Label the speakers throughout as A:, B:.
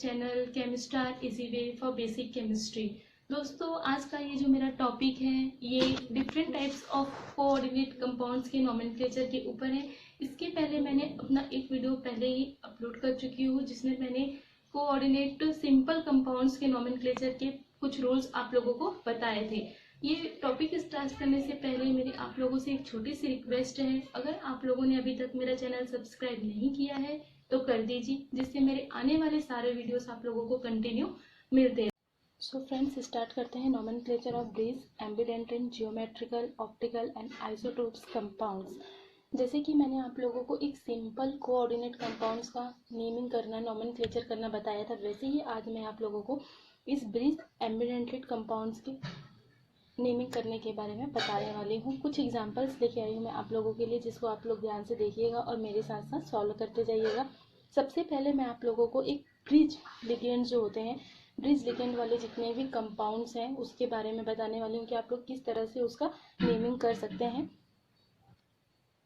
A: Channel Chemistar easy way for basic chemistry. दोस्तों, आज का ये जो मेरा टॉपिक है ये different types of coordinate compounds के नोमेनक्लेचर के ऊपर है। इसके पहले मैंने अपना एक वीडियो पहले ही अपलोड कर चुकी हूँ जिसमें मैंने कोऑर्डिनेट सिंपल कंपाउंड्स के नोमेनक्लेचर के कुछ रूल्स आप लोगों को बताए थे। ये टॉपिक स्टार्ट करने से पहले मेरी आप लोगों से एक छोटी सी रिक्वेस्ट है, अगर आप लोगों ने अभी तक मेरा चैनल सब्सक्राइब नहीं किया है तो कर दीजिए, जिससे मेरे आने वाले सारे वीडियोस आप लोगों को कंटिन्यू मिलते हैं। सो फ्रेंड्स, स्टार्ट करते हैं nomenclature of bridge, ambidentate, geometrical, optical and isotopes compounds. जैसे कि मैंने आप लोगों को एक सिंपल कोऑर्डिनेट कंपाउंड्स का नेमिंग करना, नोमेनक्लेचर करना बताया था, वैसे ही आज मैं आप लोगों को इस ब्रीज एम्बिडेंट्रिन कंपाउंड्स के नेमिंग करने के बारे में बताने वाली हूँ। कुछ एग्जांपल्स लेके आई हूँ मैं आप लोगों के लिए, जिसको आप लोग ध्यान से देखिएगा और मेरे साथ साथ सॉल्व करते जाइएगा। सबसे पहले मैं आप लोगों को एक ब्रिज लिगेंड जो होते हैं, ब्रिज लिगेंड वाले जितने भी कंपाउंड्स हैं उसके बारे में बताने वाली हूँ कि आप लोग किस तरह से उसका नेमिंग कर सकते हैं।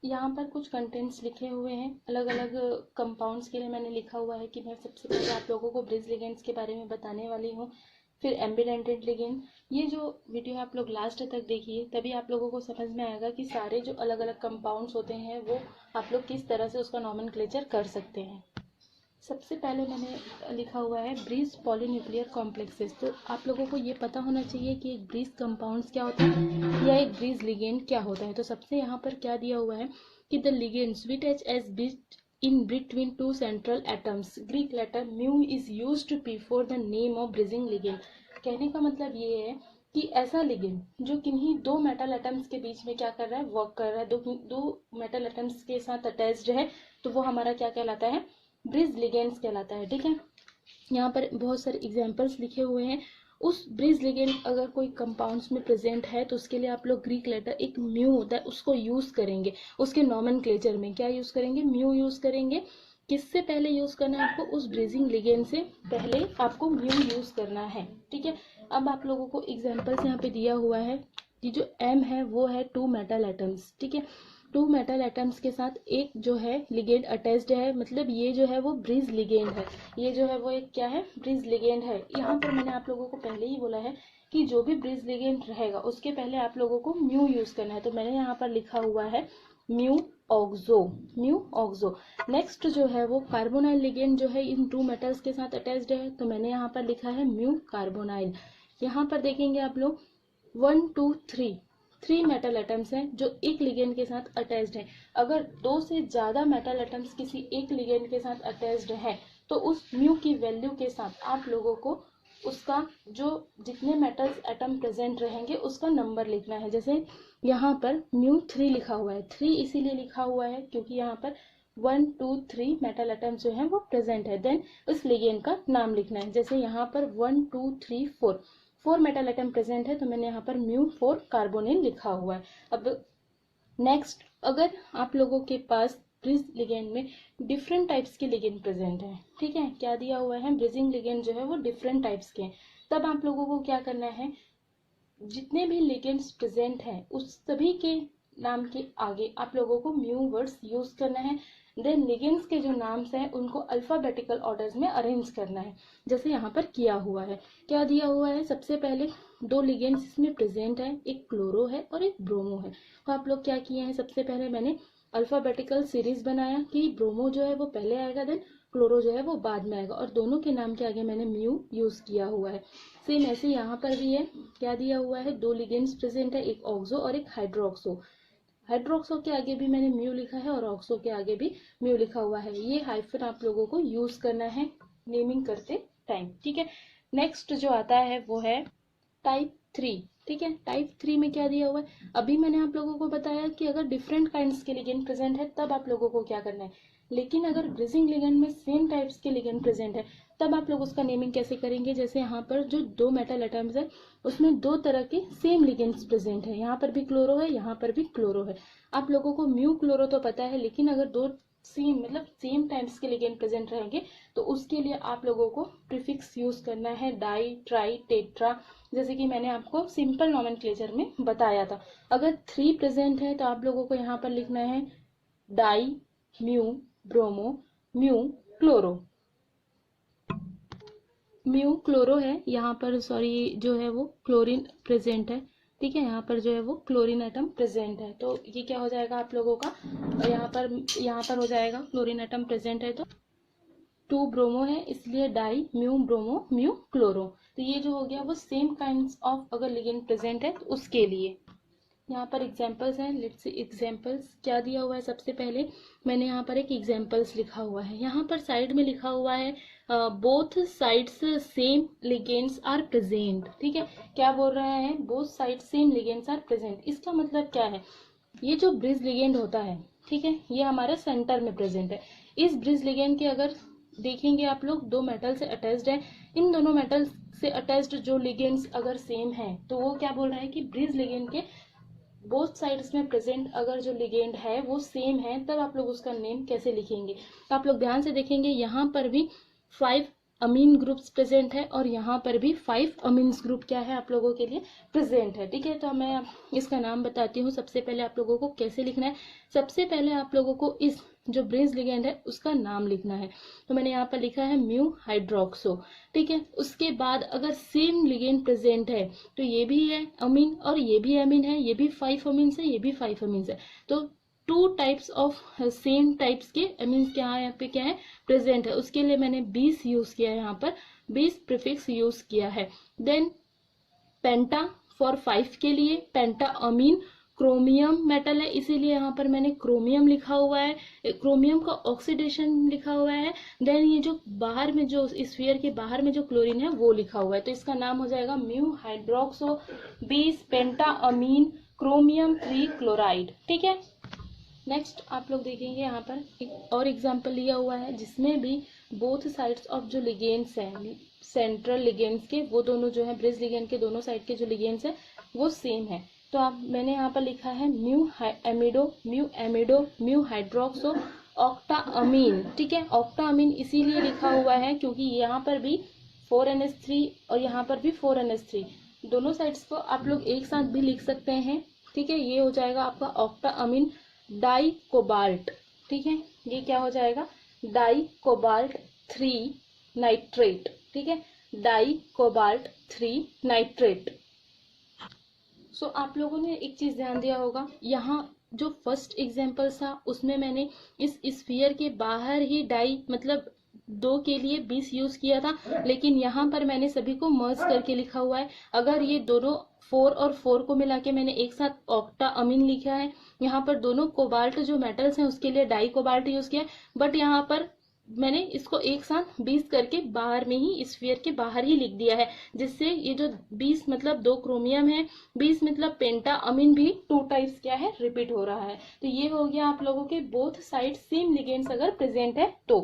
A: यहाँ पर कुछ कंटेंट्स लिखे हुए हैं अलग अलग कंपाउंड्स के लिए। मैंने लिखा हुआ है कि मैं सबसे पहले आप लोगों को ब्रिज लिगेंड्स के बारे में बताने वाली हूँ, फिर एम्बिडेंटेड लिगेंड। ये जो वीडियो आप लोग लास्ट तक देखिए, तभी आप लोगों को समझ में आएगा कि सारे जो अलग अलग कंपाउंड्स होते हैं वो आप लोग किस तरह से उसका नोमेनक्लेचर कर सकते हैं। सबसे पहले मैंने लिखा हुआ है ब्रीज पॉलीन्यूक्लियर कॉम्प्लेक्सेस। तो आप लोगों को ये पता होना चाहिए कि एक ब्रीज कंपाउंड्स क्या होता है या एक ब्रीज लिगेंड क्या होता है। तो सबसे यहाँ पर क्या दिया हुआ है कि the ligands which as bridge in between two central atoms, Greek letter mu is used before the name of bridging ligand। कहने का मतलब ये है कि ऐसा लिगेंड जो किन्हीं दो मेटल एटम्स के बीच में क्या कर रहा है, वर्क कर रहा है, दो मेटल एटम्स के साथ अटैच्ड है, तो वो हमारा क्या कहलाता है, ब्रिज लिगेंड्स कहलाता है। ठीक है, यहाँ पर बहुत सारे एग्जांपल्स लिखे हुए हैं। उस ब्रिज लिगेंड अगर कोई कंपाउंड्स में प्रेजेंट है तो उसके लिए आप लोग ग्रीक लेटर एक म्यू होता है उसको यूज करेंगे। उसके नोमेनक्लेचर में क्या यूज करेंगे, म्यू यूज करेंगे। किससे पहले यूज करना है आपको, उस ब्रिजिंग लिगेंड से पहले आपको म्यू यूज करना है। ठीक है, अब आप लोगों को एग्जाम्पल्स यहाँ पे दिया हुआ है कि जो एम है वो है टू मेटल एटम्स। ठीक है, टू मेटल एटम्स के साथ एक जो है लिगेंड अटैच्ड है, मतलब ये जो है वो ब्रिज लिगेंड है। ये जो है वो एक क्या है, ब्रिज लिगेंड है। यहाँ पर मैंने आप लोगों को पहले ही बोला है कि जो भी ब्रिज लिगेंड रहेगा उसके पहले आप लोगों को म्यू यूज करना है। तो मैंने यहाँ पर लिखा हुआ है mu oxo, mu oxo. Next जो है वो कार्बोनाइल लिगेंड जो है इन टू मेटल्स के साथ अटैच्ड है, तो मैंने यहाँ पर लिखा है म्यू कार्बोनाइल। यहाँ पर देखेंगे आप लोग 1 2 3 मेटल एटम्स हैं जो एक लिगेंड के साथ अटैच्ड है। अगर दो से ज्यादा मेटल एटम्स किसी एक लिगेंड के साथ अटैच्ड है तो उस म्यू की वैल्यू के साथ आप लोगों को उसका जो जितने मेटल्स एटम प्रेजेंट रहेंगे उसका नंबर लिखना है। जैसे यहाँ पर म्यू 3 लिखा हुआ है, 3 इसीलिए लिखा हुआ है क्योंकि यहाँ पर 1 2 3 मेटल एटम्स जो है वो प्रेजेंट है। देन उस लिगेंड का नाम लिखना है। जैसे यहाँ पर 1 2 3 4 मेटल एटम प्रेजेंट है, तो मैंने यहाँ पर म्यू 4 कार्बोनिल लिखा हुआ है। अब नेक्स्ट, अगर आप लोगों के पास ब्रिज लिगेंड में डिफरेंट टाइप्स के लिगेंड प्रेजेंट है, ठीक है, क्या दिया हुआ है, ब्रिजिंग लिगेंड जो है वो डिफरेंट टाइप्स के हैं, तब आप लोगों को क्या करना है, जितने भी लिगेंड्स प्रेजेंट हैं उस सभी के नाम के आगे आप लोगों को म्यू वर्ड्स यूज करना है। देन लिगेंड्स के जो नाम्स हैं उनको अल्फाबेटिकल ऑर्डर्स में अरेंज करना है, जैसे यहाँ पर किया हुआ है। क्या दिया हुआ है, सबसे पहले दो लिगेंड्स इसमें प्रेजेंट है, एक क्लोरो है और एक ब्रोमो है। तो आप लोग क्या किए हैं, सबसे पहले मैंने अल्फाबेटिकल सीरीज बनाया कि ब्रोमो जो है वो पहले आएगा, देन क्लोरो जो है वो बाद में आएगा, और दोनों के नाम के आगे मैंने म्यू यूज किया हुआ है। सेम ऐसे यहाँ पर भी है। क्या दिया हुआ है, दो लिगेंड्स प्रेजेंट है, एक ऑक्सो और एक हाइड्रोक्सो। हाइड्रोक्सो के आगे भी मैंने म्यू लिखा है और ऑक्सो के आगे भी म्यू लिखा हुआ है। ये हाइफन आप लोगों को यूज करना है नेमिंग करते टाइम। ठीक है, नेक्स्ट जो आता है वो है टाइप 3। ठीक है, टाइप 3 में क्या दिया हुआ है, अभी मैंने आप लोगों को बताया कि अगर डिफरेंट काइंड्स के लिगेंड प्रेजेंट है तब आप लोगों को क्या करना है, लेकिन अगर ब्रिजिंग लिगेंड में सेम टाइप्स के लिगेंड प्रेजेंट है तब आप लोग उसका नेमिंग कैसे करेंगे। जैसे यहाँ पर जो दो मेटल एटम्स है उसमें दो तरह के सेम लिगेंड्स प्रेजेंट है, यहाँ पर भी क्लोरो है, यहाँ पर भी क्लोरो है। आप लोगों को म्यू क्लोरो तो पता है, लेकिन अगर दो सेम मतलब सेम टाइप्स के लिगेंड प्रेजेंट रहेंगे तो उसके लिए आप लोगों को प्रीफिक्स यूज करना है, डाई, ट्राई, टेट्रा, जैसे कि मैंने आपको सिंपल नोमेनक्लेचर में बताया था। अगर 3 प्रेजेंट है तो आप लोगों को यहाँ पर लिखना है di, mu, bromo, mu, chloro. Mu chloro है, यहाँ पर सॉरी जो है वो क्लोरीन प्रेजेंट है, ठीक है, यहाँ पर जो है वो क्लोरीन एटम प्रेजेंट है। तो ये क्या हो जाएगा आप लोगों का, और यहाँ पर हो जाएगा क्लोरीन एटम प्रेजेंट है तो 2 ब्रोमो है, इसलिए di mu bromo mu chloro. तो ये जो हो गया वो सेम काइंड्स ऑफ अगर लिगेंड प्रेजेंट है तो उसके लिए। यहाँ पर एग्जाम्पल्स हैं, लेट्स सी एग्जाम्पल्स क्या दिया हुआ है। सबसे पहले मैंने यहाँ पर एक एग्जाम्पल्स लिखा हुआ है, यहाँ पर साइड में लिखा हुआ है both sides same ligands are present, ठीक है। क्या बोल रहा है, both side same ligands are present. इसका मतलब क्या है, ये जो ब्रिज लिगेंड होता है, ठीक है, ये हमारे सेंटर में प्रेजेंट है। इस ब्रिज लिगेंड के अगर देखेंगे आप लोग, 2 मेटल से अटैच्ड है, इन दोनों मेटल से अटैच्ड जो लिगेंड्स अगर सेम है तो वो क्या बोल रहा है कि ब्रिज लिगेंड के बोथ साइड्स में प्रेजेंट अगर जो लिगेंड है वो सेम है, तब आप लोग उसका नेम कैसे लिखेंगे। तो आप लोग ध्यान से देखेंगे, यहाँ पर भी 5 अमीन ग्रुप्स प्रेजेंट है और यहाँ पर भी 5 अमीन्स ग्रुप क्या है आप लोगों के लिए प्रेजेंट है, ठीक है। तो मैं इसका नाम बताती हूँ। सबसे पहले आप लोगों को कैसे लिखना है, सबसे पहले आप लोगों को इस जो ब्रिज लिगेंड है उसका नाम लिखना है। तो मैंने यहाँ पर लिखा है म्यू हाइड्रोक्सो, ठीक है। उसके बाद अगर सेम लिगेंड प्रेजेंट है तो ये भी है अमीन और ये भी अमीन है, ये भी 5 अमीन्स है, ये भी 5 अमीन्स है। तो 2 टाइप्स ऑफ सेम टाइप्स के अमीन्स क्या है यहाँ पे क्या है प्रेजेंट है। उसके लिए मैंने 20 यूज किया है, यहाँ पर 20 प्रीफिक्स यूज किया है। देन पेंटा फॉर 5 के लिए पेंटा अमीन क्रोमियम मेटल है, इसीलिए यहाँ पर मैंने क्रोमियम लिखा हुआ है, क्रोमियम का ऑक्सीडेशन लिखा हुआ है। देन ये जो बाहर में जो स्फीयर के बाहर में जो क्लोरीन है वो लिखा हुआ है, तो इसका नाम हो जाएगा म्यू हाइड्रोक्सो 20 पेंटा अमीन क्रोमियम 3 क्लोराइड, ठीक है। नेक्स्ट आप लोग देखेंगे यहाँ पर एक और एग्जाम्पल लिया हुआ है जिसमें भी बोथ साइड्स ऑफ जो लिगेंड्स हैं सेंट्रल लिगेंड्स के, वो दोनों जो है ब्रिज लिगेंड के दोनों साइड के जो लिगेंड्स हैं वो सेम है। तो आप मैंने यहाँ पर लिखा है म्यू एमिडो म्यू हाइड्रोक्सो ऑक्टा अमीन, ठीक है। ऑक्टा अमीन इसीलिए लिखा हुआ है क्योंकि यहाँ पर भी 4NH3 और यहाँ पर भी 4NH3, दोनों साइड्स को आप लोग एक साथ भी लिख सकते हैं, ठीक है। ये हो जाएगा आपका ऑक्टा अमीन डाई कोबाल्ट, ठीक है। ये क्या हो जाएगा डाई कोबाल्ट 3 नाइट्रेट, ठीक है, डाई कोबाल्ट 3 नाइट्रेट। सो आप लोगों ने एक चीज ध्यान दिया होगा, यहाँ जो फर्स्ट एग्जाम्पल था उसमें मैंने इस स्फीयर के बाहर ही डाई मतलब 2 के लिए 20 यूज किया था, लेकिन यहाँ पर मैंने सभी को मर्ज करके लिखा हुआ है। अगर ये दोनों 4 और 4 को मिला के मैंने एक साथ ऑक्टा अमीन लिखा है, यहाँ पर दोनों कोबाल्ट जो मेटल्स हैं उसके लिए डाई कोबाल्ट यूज किया है, बट यहाँ पर मैंने इसको एक साथ 20 करके बाहर में ही स्फीयर के बाहर ही लिख दिया है, जिससे ये जो 20 मतलब 2 क्रोमियम है, 20 मतलब पेंटा अमीन भी 2 टाइप्स क्या है रिपीट हो रहा है। तो ये हो गया आप लोगों के बोथ साइड सेम लिगेंड्स अगर प्रेजेंट है तो।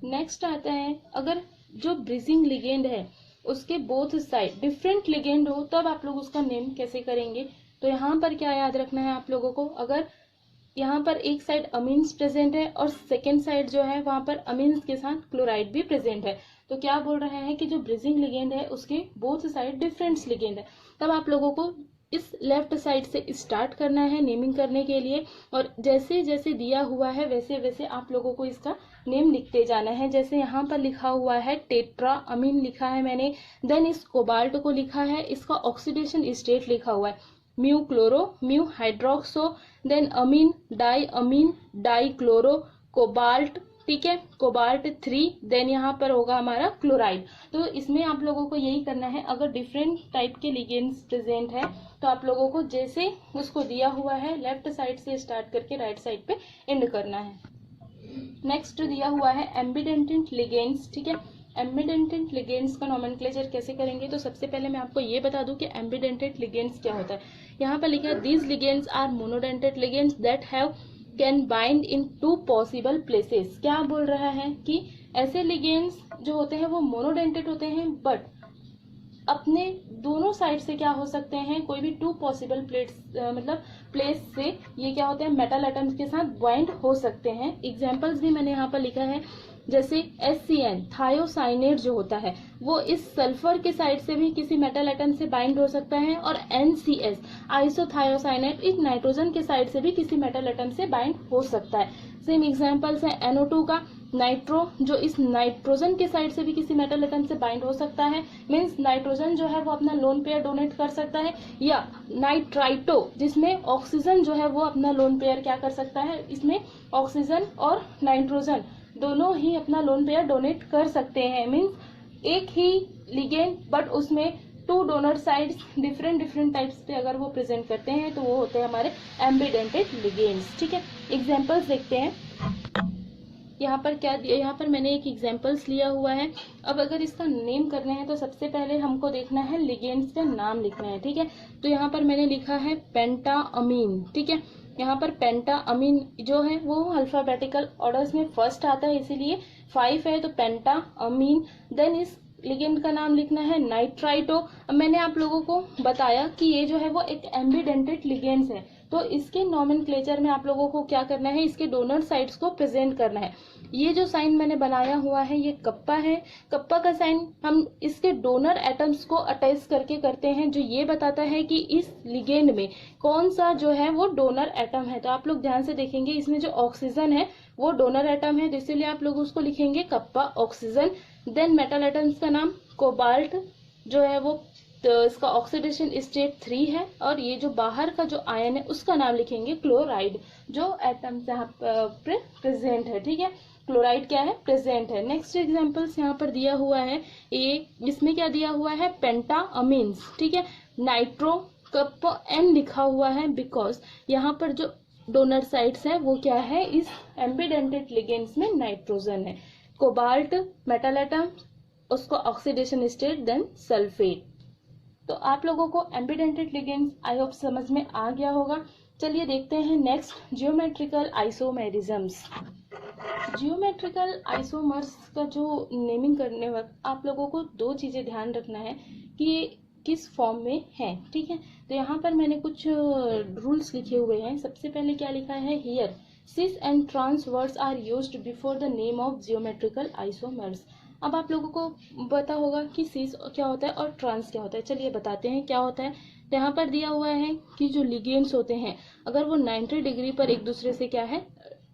A: नेक्स्ट आता है अगर जो ब्रिजिंग लिगेंड है उसके बोथ साइड डिफरेंट लिगेंड हो तब आप लोग उसका नेम कैसे करेंगे। तो यहाँ पर क्या याद रखना है आप लोगों को, अगर यहाँ पर एक साइड अमीन्स प्रेजेंट है और सेकेंड साइड जो है वहां पर अमीन्स के साथ क्लोराइड भी प्रेजेंट है, तो क्या बोल रहे हैं कि जो ब्रिजिंग लिगेंड है उसके बोथ साइड डिफरेंट लिगेंड है, तब आप लोगों को इस लेफ्ट साइड से स्टार्ट करना है नेमिंग करने के लिए, और जैसे जैसे दिया हुआ है वैसे वैसे आप लोगों को इसका नेम लिखते जाना है। जैसे यहाँ पर लिखा हुआ है टेट्रा अमीन लिखा है मैंने, देन इस कोबाल्ट को लिखा है, इसका ऑक्सीडेशन स्टेट लिखा हुआ है mu chloro mu hydroxo, then ammine dichloro cobalt, ठीक है, कोबाल्ट 3, देन यहाँ पर होगा हमारा क्लोराइड। तो इसमें आप लोगों को यही करना है, अगर डिफरेंट टाइप के लिगेंड्स प्रेजेंट है तो आप लोगों को जैसे उसको दिया हुआ है लेफ्ट साइड से स्टार्ट करके राइट साइड पे एंड करना है। नेक्स्ट दिया हुआ है एम्बिडेंटेंट लिगेंड्स, ठीक है। एम्बिडेंटेंट लिगेंड्स का नोमेनक्लेचर कैसे करेंगे, तो सबसे पहले मैं आपको ये बता दूं कि एम्बिडेंटेंट लिगेंड्स क्या होता है। यहाँ पर लिखा है these ligands are monodentate ligands that have can bind in 2 possible places. क्या बोल रहा है कि ऐसे लिगेंड्स जो होते हैं वो मोनोडेंटेड होते हैं बट अपने दोनों साइड से क्या हो सकते हैं, कोई भी 2 पॉसिबल प्लेस से ये क्या होते हैं मेटल एटम्स के साथ बाइंड हो सकते हैं। एग्जांपल्स भी मैंने यहाँ पर लिखा है, जैसे HCN थायोसाइनेट जो होता है वो इस सल्फर के साइड से भी किसी मेटल एटम से बाइंड हो सकता है, और NCS आइसोथायोसाइनेट इस नाइट्रोजन के साइड से भी किसी मेटल एटम से बाइंड हो सकता है। सेम एग्जांपल्स है NO2 का, नाइट्रो जो इस नाइट्रोजन के साइड से भी किसी मेटल एटम से बाइंड हो सकता है, मीन्स नाइट्रोजन जो है वो अपना लोन पेयर डोनेट कर सकता है, या नाइट्राइटो जिसमें ऑक्सीजन जो है वो अपना लोन पेयर क्या कर सकता है, इसमें ऑक्सीजन और नाइट्रोजन दोनों ही अपना लोन पेयर डोनेट कर सकते हैं। मीन्स एक ही लिगेंड बट उसमें 2 डोनर साइड्स डिफरेंट टाइप्स पे अगर वो प्रेजेंट करते हैं तो वो होते हैं हमारे एम्बिडेंटेड लिगेंड्स। ठीक है, एग्जांपल्स देखते हैं। यहाँ पर क्या दिया, यहाँ पर मैंने एक एग्जांपल्स लिया हुआ है। अब अगर इसका नेम करना है तो सबसे पहले हमको देखना है लिगेंड्स का नाम लिखना है। ठीक है, तो यहाँ पर मैंने लिखा है पेंटा अमीन। ठीक है, यहाँ पर पेंटा अमीन जो है वो अल्फाबेटिकल ऑर्डर्स में फर्स्ट आता है, इसीलिए 5 है, तो पेंटा अमीन। देन इस लिगेंड का नाम लिखना है नाइट्राइटो। अब मैंने आप लोगों को बताया कि ये जो है वो एक एम्बिडेंटेड लिगेंड्स है, तो इसके नॉमेनक्लेचर में आप लोगों को क्या करना है, इसके डोनर साइड्स को प्रेजेंट करना है। ये जो साइन मैंने बनाया हुआ है ये कप्पा है। कप्पा का साइन हम इसके डोनर एटम्स को अटैच करके करते हैं, जो ये बताता है कि इस लिगेंड में कौन सा जो है वो डोनर एटम है। तो आप लोग ध्यान से देखेंगे, इसमें जो ऑक्सीजन है वो डोनर एटम है, तो इसीलिए आप लोग उसको लिखेंगे kappa oxygen. Then metal atoms का नाम कोबाल्ट जो है वो, तो इसका ऑक्सीडेशन स्टेट 3 है, और ये जो बाहर का जो आयन है उसका नाम लिखेंगे क्लोराइड, जो एटम यहाँ पर प्रेजेंट है। ठीक है, क्लोराइड क्या है, प्रेजेंट है। नेक्स्ट एग्जांपल्स यहाँ पर दिया हुआ है, ये इसमें क्या दिया हुआ है, पेंटा अमीन्स। ठीक है, नाइट्रो कप N लिखा हुआ है बिकॉज यहाँ पर जो डोनर साइड्स है वो क्या है, इस एम्बिडेंटेड लिगेंड्स में नाइट्रोजन है। कोबाल्ट मेटल एटम, उसको ऑक्सीडेशन स्टेट देन सल्फेट। तो आप लोगों को एम्बिडेंटेड लिगेंड्स आई होप समझ में आ गया होगा। चलिए देखते हैं नेक्स्ट, जियोमेट्रिकल आइसोमेरिज्म्स। जियोमेट्रिकल आइसोमर्स का जो नेमिंग करने वक्त आप लोगों को 2 चीजें ध्यान रखना है कि ये किस फॉर्म में है। ठीक है, तो यहाँ पर मैंने कुछ रूल्स लिखे हुए हैं। सबसे पहले क्या लिखा है, here cis and trans words are used before the name of geometrical isomers. अब आप लोगों को पता होगा कि सिस क्या होता है और ट्रांस क्या होता है। चलिए बताते हैं क्या होता है। तो यहाँ पर दिया हुआ है कि जो लिगेंड्स होते हैं अगर वो 90 डिग्री पर एक दूसरे से क्या है,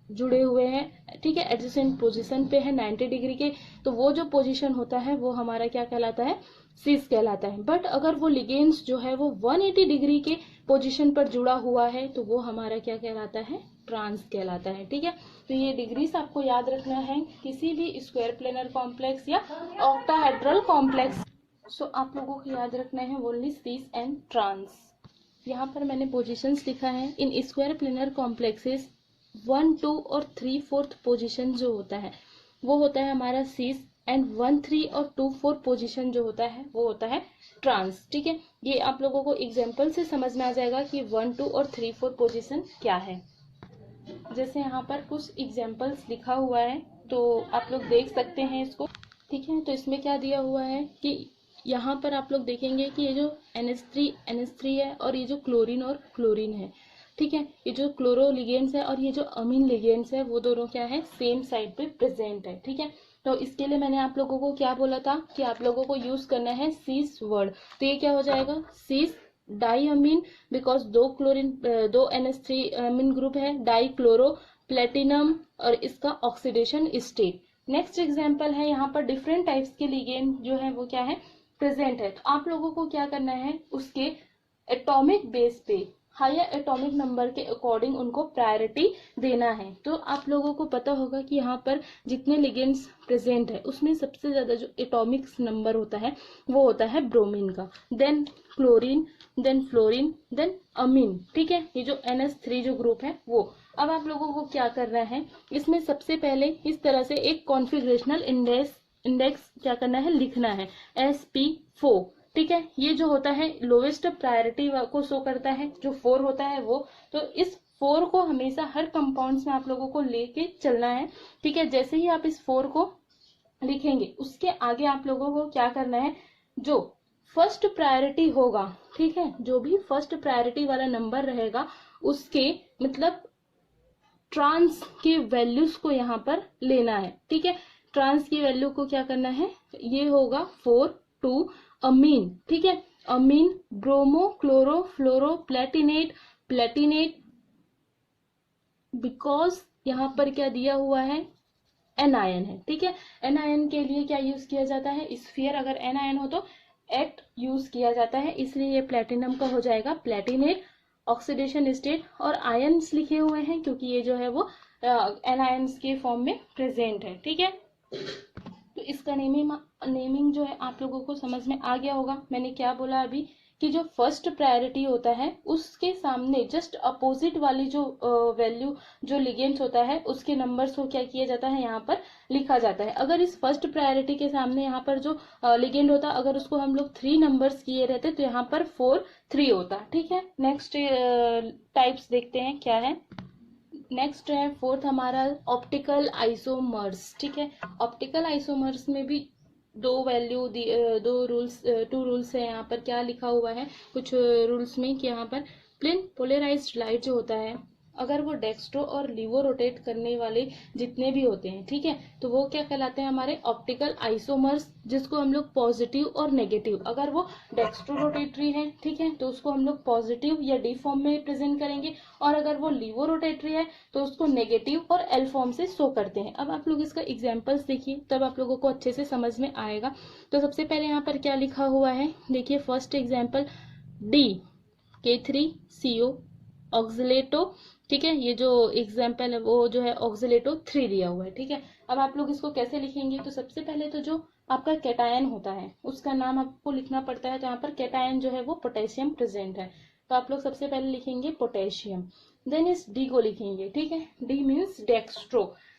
A: जुड़े हुए हैं, ठीक है, एडजेसेंट पोजीशन पे है 90 डिग्री के, तो वो जो पोजीशन होता है वो हमारा क्या कहलाता है, सिस कहलाता है। बट अगर वो लिगेंड्स जो है वो 180 डिग्री के पोजीशन पर जुड़ा हुआ है तो वो हमारा क्या कहलाता है, ट्रांस कहलाता है। ठीक है, तो ये डिग्रीज आपको याद रखना है किसी भी स्क्वायर प्लेनर कॉम्प्लेक्स या ऑक्टाहेड्रल कॉम्प्लेक्स। सो आप लोगों को याद रखना है ओनली सिस एंड ट्रांस। यहाँ पर मैंने पोजीशंस लिखा है। इन स्क्वायर प्लेनर कॉम्प्लेक्सेस 1, 2 और 3, 4 पोजीशन जो होता है वो होता है हमारा सिस, एंड 1, 3 और 2, 4 पोजीशन जो होता है वो होता है ट्रांस। ठीक है, ये आप लोगों को एग्जांपल से समझ में आ जाएगा कि 1, 2 और 3, 4 पोजीशन क्या है। जैसे यहाँ पर कुछ एग्जांपल्स लिखा हुआ है तो आप लोग देख सकते हैं इसको। ठीक है, तो इसमें क्या दिया हुआ है कि यहाँ पर आप लोग देखेंगे कि ये जो NH3 है और ये जो क्लोरीन और क्लोरीन है, ठीक है, ये जो क्लोरो लिगेंड्स है और ये जो अमीन लिगेंड्स है वो दोनों क्या है, सेम साइड पे प्रेजेंट है। ठीक है, तो इसके लिए मैंने आप लोगों को क्या बोला था कि आप लोगों को यूज करना है सिस वर्ड। तो ये क्या हो जाएगा, cis diammine, because 2 NH3 ammine group है, डाई क्लोरो प्लेटिनम और इसका ऑक्सीडेशन स्टेट। नेक्स्ट एग्जाम्पल है, यहाँ पर डिफरेंट टाइप्स के लिगेंड जो है वो क्या है, प्रेजेंट है। तो आप लोगों को क्या करना है, उसके एटॉमिक बेस पे हायर एटॉमिक नंबर के अकॉर्डिंग उनको प्रायोरिटी देना है। तो आप लोगों को पता होगा कि यहाँ पर जितने लिगेंड्स प्रेजेंट है उसमें सबसे ज्यादा जो एटॉमिक नंबर होता है वो होता है ब्रोमीन का, then chlorine, then fluorine, then ammine. ठीक है, ये जो NH3 जो ग्रुप है वो। अब आप लोगों को क्या करना है, इसमें सबसे पहले इस तरह से एक कॉन्फिगरेशनल इंडेक्स क्या करना है, लिखना है sp4। ठीक है, ये जो होता है लोवेस्ट प्रायोरिटी को शो करता है, जो 4 होता है वो। तो इस 4 को हमेशा हर कंपाउंड्स में आप लोगों को लेके चलना है। ठीक है, जैसे ही आप इस 4 को लिखेंगे उसके आगे आप लोगों को क्या करना है, जो फर्स्ट प्रायोरिटी होगा, ठीक है, जो भी फर्स्ट प्रायोरिटी वाला नंबर रहेगा उसके मतलब ट्रांस के वैल्यूज को यहाँ पर लेना है। ठीक है, ट्रांस की वैल्यू को क्या करना है, ये होगा 4, 2 अमीन। ठीक है, ammine, bromo, chloro, fluoro, platinate, because यहाँ पर क्या दिया हुआ है, एनायन है, ठीक है। एनायन के लिए क्या यूज किया जाता है, स्फीयर अगर एनायन हो तो एट यूज किया जाता है, इसलिए ये प्लेटिनम का हो जाएगा प्लेटिनेट ऑक्सीडेशन स्टेट। और आयन्स लिखे हुए हैं क्योंकि ये जो है वो एनायंस के फॉर्म में प्रेजेंट है, ठीक है। तो इसका नेमिंग जो है आप लोगों को समझ में आ गया होगा। मैंने क्या बोला अभी कि जो फर्स्ट प्रायोरिटी होता है उसके सामने जस्ट अपोजिट वाली जो वैल्यू जो लिगेंड्स होता है उसके नंबर्स को क्या किया जाता है, यहाँ पर लिखा जाता है। अगर इस फर्स्ट प्रायोरिटी के सामने यहाँ पर जो लिगेंड होता अगर उसको हम लोग 3 नंबर्स किए रहते तो यहाँ पर 4 3 होता, ठीक है। नेक्स्ट टाइप्स देखते हैं क्या है। नेक्स्ट है फोर्थ हमारा ऑप्टिकल आइसोमर्स, ठीक है। ऑप्टिकल आइसोमर्स में भी दो रूल्स, 2 रूल्स है। यहाँ पर क्या लिखा हुआ है कुछ रूल्स में कि यहाँ पर प्लेन पोलराइज्ड लाइट जो होता है अगर वो डेक्स्ट्रो और लीवो रोटेट करने वाले जितने भी होते हैं, ठीक है, तो वो क्या कहलाते हैं हमारे ऑप्टिकल आइसोमर्स, जिसको हम लोग पॉजिटिव और नेगेटिव, अगर वो डेक्स्ट्रो रोटेटरी है, ठीक है, तो उसको हम लोग पॉजिटिव या डी फॉर्म में प्रेजेंट करेंगे, और अगर वो लीवो रोटेटरी है तो उसको नेगेटिव और एल फॉर्म से शो करते हैं। अब आप लोग इसका एग्जाम्पल्स देखिए तब आप लोगों को अच्छे से समझ में आएगा। तो सबसे पहले यहाँ पर क्या लिखा हुआ है देखिए, फर्स्ट एग्जाम्पल DK3CO ऑक्सिलेटो, ठीक है, ये जो एग्जाम्पल है वो जो है ऑक्सिलेटो 3 दिया हुआ है, ठीक है। अब आप लोग इसको कैसे लिखेंगे, तो सबसे पहले तो जो आपका कैटायन होता है उसका नाम आपको लिखना पड़ता है। तो यहाँ पर कैटायन जो है वो पोटेशियम प्रेजेंट है, तो आप लोग सबसे पहले लिखेंगे पोटेशियम, देन इस डी को लिखेंगे, ठीक है। डी मीन्स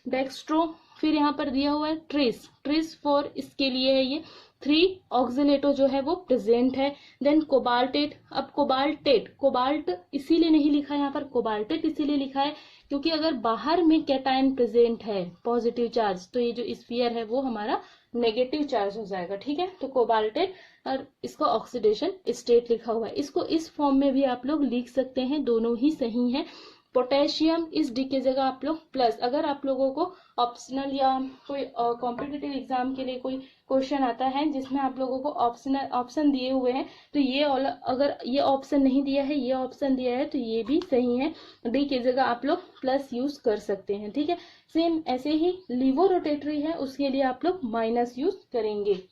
A: डेक्स्ट्रो, फिर यहाँ पर दिया हुआ है ट्रिस फॉर इसके लिए है ये 3 ऑक्सिलेटो जो है वो प्रेजेंट है। देन कोबाल्टेट, अब कोबाल्ट इसीलिए नहीं लिखा है यहाँ पर, कोबाल्टेट इसीलिए लिखा है क्योंकि अगर बाहर में कैटायन प्रेजेंट है पॉजिटिव चार्ज तो ये जो स्फीयर है वो हमारा नेगेटिव चार्ज हो जाएगा, ठीक है। तो कोबाल्टेट और इसको ऑक्सीडेशन स्टेट लिखा हुआ है, इसको इस फॉर्म में भी आप लोग लिख सकते हैं, दोनों ही सही है। पोटेशियम इस डी की जगह आप लोग प्लस, अगर आप लोगों को ऑप्शनल या कोई कॉम्पिटिटिव एग्जाम के लिए कोई क्वेश्चन आता है जिसमें आप लोगों को ऑप्शन दिए हुए हैं तो ये अगर ये ऑप्शन नहीं दिया है ये ऑप्शन दिया है तो ये भी सही है, डी की जगह आप लोग प्लस यूज कर सकते हैं, ठीक है। सेम ऐसे ही लीवो रोटेटरी है उसके लिए आप लोग माइनस यूज करेंगे।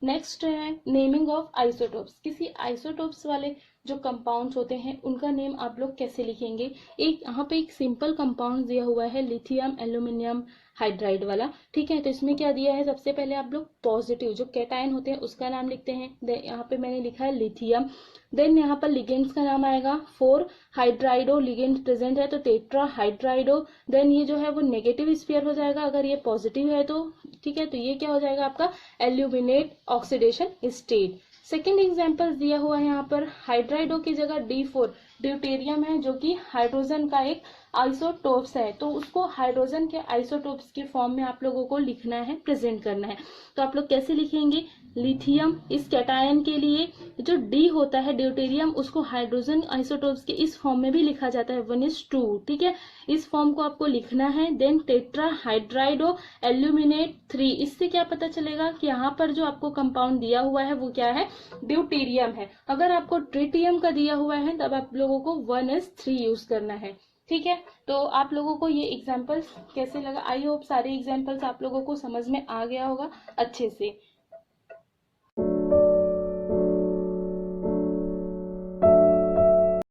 A: नेक्स्ट है नेमिंग ऑफ आइसोटोप्स, किसी आइसोटोप्स वाले जो कंपाउंड्स होते हैं उनका नेम आप लोग कैसे लिखेंगे। एक यहाँ पे एक सिंपल कंपाउंड दिया हुआ है लिथियम एल्यूमिनियम हाइड्राइड वाला, ठीक है। तो इसमें क्या दिया है, सबसे पहले आप लोग पॉजिटिव जो कैटायन होते हैं उसका नाम लिखते हैं, यहाँ पे मैंने लिखा है लिथियम। देन यहाँ पर लिगेंड्स का नाम आएगा 4 हाइड्राइडो, लिगेंड प्रेजेंट है तो टेट्रा हाइड्राइडो। देन ये जो है वो नेगेटिव स्फीयर हो जाएगा, अगर ये पॉजिटिव है तो, ठीक है, तो ये क्या हो जाएगा आपका aluminate oxidation state. Second example दिया हुआ है यहाँ पर हाइड्राइडो की जगह D4 ड्यूटेरियम है जो कि हाइड्रोजन का एक आइसोटोप्स है, तो उसको हाइड्रोजन के आइसोटोप्स के फॉर्म में आप लोगों को लिखना है, प्रेजेंट करना है। तो आप लोग कैसे लिखेंगे, लिथियम इस कैटायन के लिए जो D होता है ड्यूटेरियम उसको हाइड्रोजन आइसोटोप्स के इस फॉर्म में भी लिखा जाता है 1:2, ठीक है, इस फॉर्म को आपको लिखना है। देन टेट्रा हाइड्राइडो एल्यूमिनेट 3, इससे क्या पता चलेगा कि यहाँ पर जो आपको कंपाउंड दिया हुआ है वो क्या है, ड्यूटेरियम है। अगर आपको ट्रिटियम का दिया हुआ है तब आप लोगों को 1:3 यूज करना है, ठीक है। तो आप लोगों को ये एग्जाम्पल्स कैसे लगा, आई होप सारे एग्जाम्पल्स आप लोगों को समझ में आ गया होगा अच्छे से।